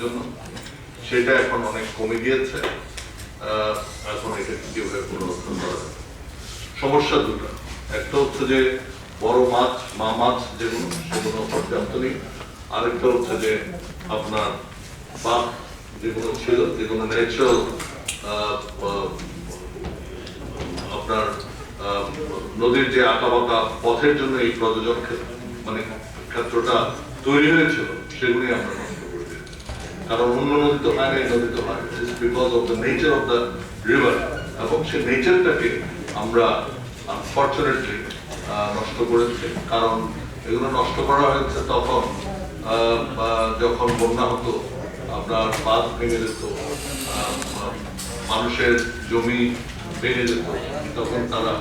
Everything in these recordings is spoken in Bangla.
জন্য, সেটা এখন অনেক কমে গিয়েছে। এখন এটা কিভাবে পুনরুদ্ধার করা যাবে? সমস্যা দুটো, একটা হচ্ছে যে বড় মাছ, মা মাছ যেগুলো সেগুলো পর্যাপ্ত নেই। আরেকটা হচ্ছে যে আপনার বাঘ যেগুলো ছিল, যেগুলো ন্যাচারাল আপনার নদীর যে আঁকাবাঁকা পথের জন্য এই প্রযোজন মানে ক্ষেত্রটা তৈরি হয়েছিল, সেগুলি আমরা নষ্ট করে দিয়েছি। কারণ অন্য নদী তো হয় না, এই নদী তো হয়, because of the nature of the river. এবং সেই নেচারটাকে আমরা আনফর্চুনেটলি নষ্ট করেছি। কারণ এগুলো নষ্ট করা হয়েছে তখন যখন বন্যা হতো, আপনার বাঁধ ভেঙে যেত, মানুষের জমি ভেঙে যেত, তখন তারা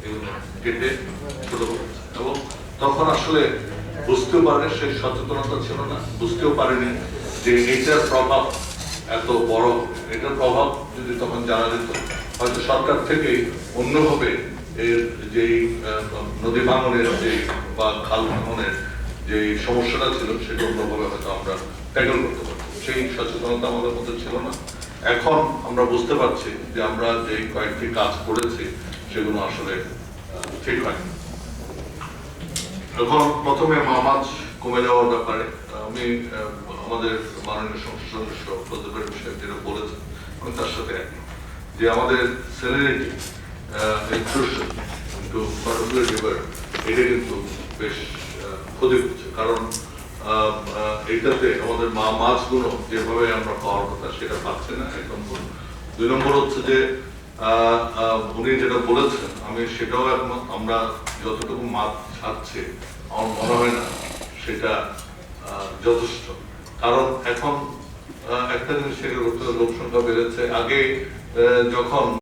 এগুলো কেটে ছোট করেছে। এবং তখন আসলে বুঝতেও পারে, সেই সচেতনতা ছিল না, বুঝতেও পারেনি যে এটার প্রভাব এত বড়। এটার প্রভাব যদি তখন জানা যেত, হয়তো সরকার থেকে অন্যভাবে এর যে নদী ভাঙনের যে বা খাল ভাঙনের যে সমস্যাটা ছিল, সেটা অন্যভাবে হয়তো আমরা ট্যাকল করতে পারতাম। সেই সচেতনতা আমাদের মধ্যে ছিল না। এখন আমরা বুঝতে পারছি যে আমরা যে কয়েকটি কাজ করেছি সেগুলো আসলে ঠিক হয়। এখন প্রথমে মাছ কমে যাওয়ার ব্যাপারে আমি আমাদের মাননীয় সংসদ সদস্য প্রদীপের বিষয়ে যেটা বলেছেন, আমি তার সাথে একমত যে আমাদের স্যালিনিটি ইন্ট্রুশন কিন্তু পার্টিকুলার রিভার, এটা কিন্তু বেশ ক্ষতি হচ্ছে। কারণ এটাতে আমাদের মাছগুলো যেভাবে আমরা পাওয়ার কথা সেটা পাচ্ছি না, এক নম্বর। দুই নম্বর হচ্ছে যে উনি যেটা বলেছেন, আমি সেটাও একমত। আমরা যতটুকু মাছ ছাড়ছি আমার মনে হয় না সেটা যথেষ্ট। কারণ এখন একটা জিনিস স্বীকার করতে হবে, লোক সংখ্যা বেড়েছে। আগে যখন